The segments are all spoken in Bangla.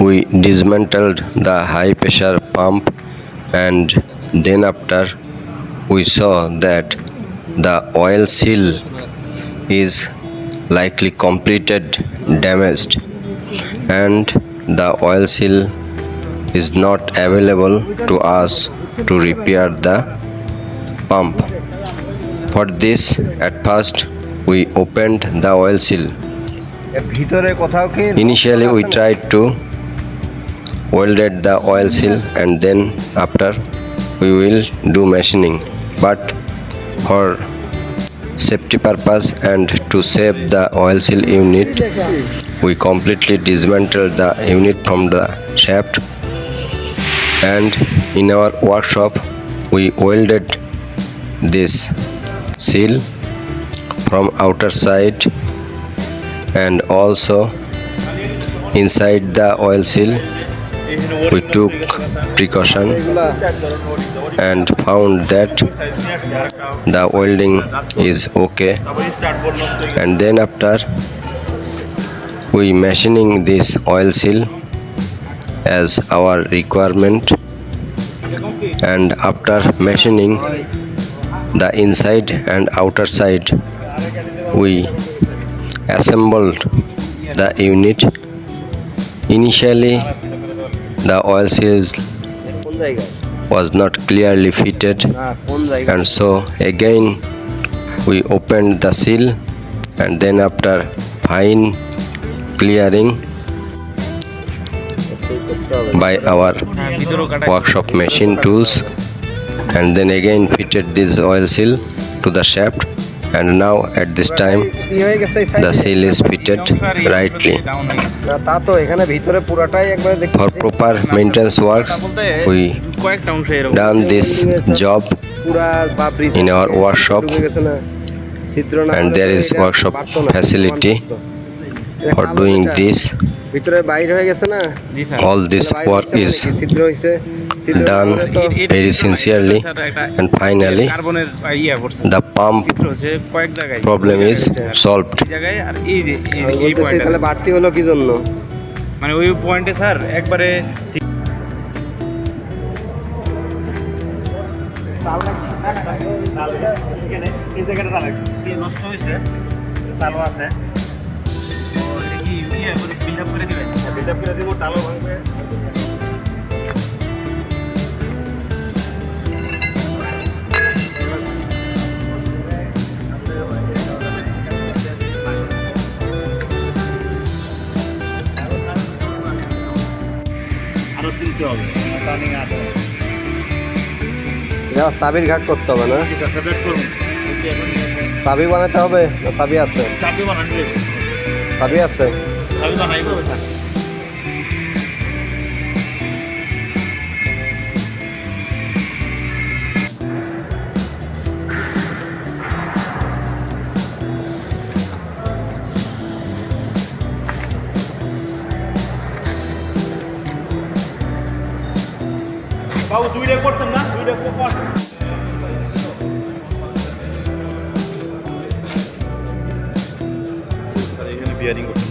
we dismantled the high pressure pump, and then after we saw that the oil seal is likely completed damaged, and the oil seal is not available to us to repair the pump. For this, at first we opened the oil seal. Initially we tried to welded the oil seal, and then after we will do machining, but for safety purpose and to save the oil seal unit, we completely dismantled the unit from the shaft, and in our workshop we welded this seal from outer side, and also inside the oil seal we took precaution and found that the welding is okay, and then after we machining this oil seal as our requirement, and after machining the inside and outer side we assembled the unit. Initially the oil seal was not clearly fitted, and so again we opened the seal, and then after fine clearing by our workshop machine tools, and then again fitted this oil seal to the shaft, and now at this time the seal is fitted rightly. For proper maintenance works we done this job in our workshop, and there is workshop facility for doing this. All this work is done very sincerely, and finally the pump problem is solved. মানে ওই পয়েন্টে স্যার একবারে এই জায়গাটা নষ্ট হয়েছে, তালও আছে, এটা কি বিল্ড আপ করে দিবেন? বিল্ড আপ করে দিব, তালও ভাঙবে। আরো তুলতে হবে, টার্নিং আছে, সাবির ঘাট করতে হবে না? সাবি বানাতে হবে না? সাবি আছে, চাবি বানানো, সাবি আছে, চাবি বানাইবো। বাবু দুইটা করতেন না? দুইটা কর। এখানে বিয়ারিং করতেন,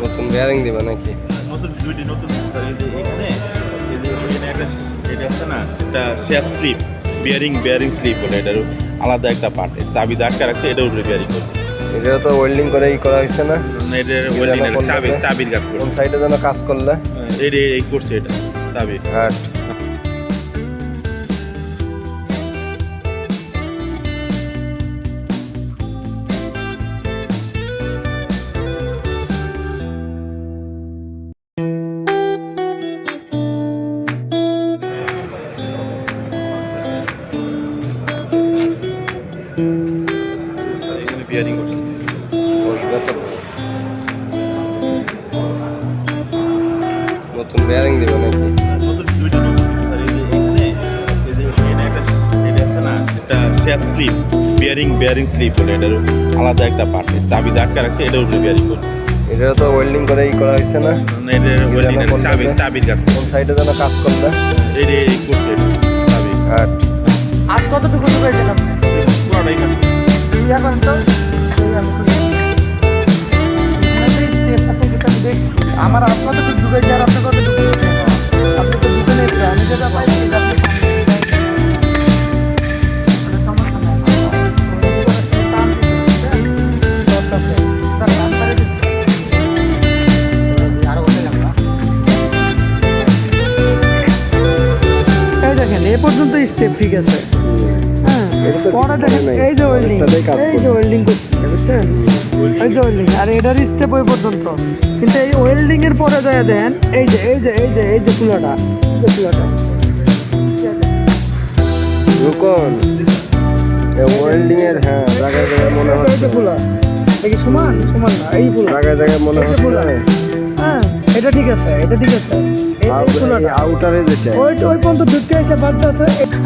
নতুন বিয়ারিং দিবা নাকি? নতুন দুইটি নতুন এখানে একটা এটা আছে না, একটা শেপ স্লিপ, বিয়ারিং স্লিপ বলে, এটার আলাদা একটা পার্ট, চাবি আটকা রাখছে, এটার উপরে বিয়ারিং করছে। এটা তো ওয়েল্ডিং করে করা হয়েছে না? এটার ওয়েল্ডিং চাবির কাজ করছে। কোন সাইডে যেন কাজ করলে এই করছে, এটা চাবির ঘাট। বিয়ারিং করছে, নতুন বিয়ারিং দিবে নাকি? নতুন দুইটা নতুন, এখানে এটা আছে না, একটা শেপ স্লিপ, বিয়ারিং স্লিপ বলে, এটার আলাদা একটা পার্ট, চাবি আটকা রাখছে, এটার উপরে বিয়ারিং করছে। এটা তো ওয়েল্ডিং করে করা হয়েছে না? এটার ওয়েল্ডিং চাবির কাজ। কোন সাইডে যেন কাজ করলে এই করছে, চাবি ঘাট। আর কতটুকু ঢুকেছিলাম? পুরোটাই কাজ। এখন তো আমার আপনাদের তো ঢুকেছে আর আপনি কত ঢুকেছে আপনি তো ঢুকে নেই আমি যেটা পাই সেটা আপনি সমস্যা নাই টান দিতে স্যার টান করে দিচ্ছি আরো বলতে লাগবে এই দেখেন এই পর্যন্ত স্টেপ ঠিক আছে হ্যাঁ পরে দেখেন এই যে ওয়েল্ডিং করছি বুঝছেন এই যে ওয়েল্ডিং আর এটার স্টেপ ওই পর্যন্ত কিন্তু এই ওয়েল্ডিং এর পরে যায় দেন এই যে খোলাটা রুকন ওয়েল্ডিং এর হ্যাঁ জায়গায় জায়গায় মনে এই যে হচ্ছে খোলা এই কি সমান না এই খোলা জায়গায় জায়গায় মনে এই যে খোলা হচ্ছে হ্যাঁ এটা ঠিক আছে এই খোলাটা আউটারে যেটা ওই পর্যন্ত ঢুকে এসে বাদ আছে এটা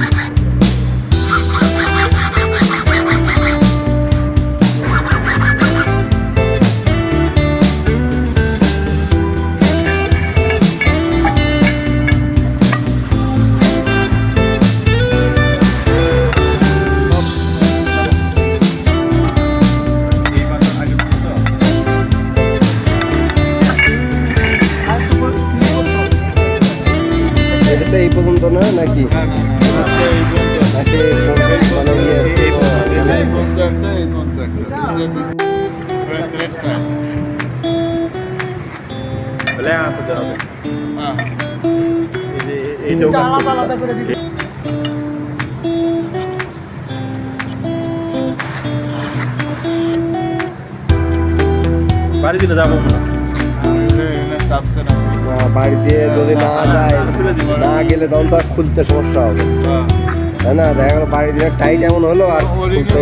এই পর্যন্ত না নাকি নাকি মানে এটা আলাদা আলাদা করে দিতে বাড়ি দিলে যাবো না বাড়িতে যদি না যায় না গেলে তখন তো আর খুলতে সমস্যা হবে তাই না দেখা গেলো বাড়ি দিয়ে টাইট এমন হলো আর খুলতে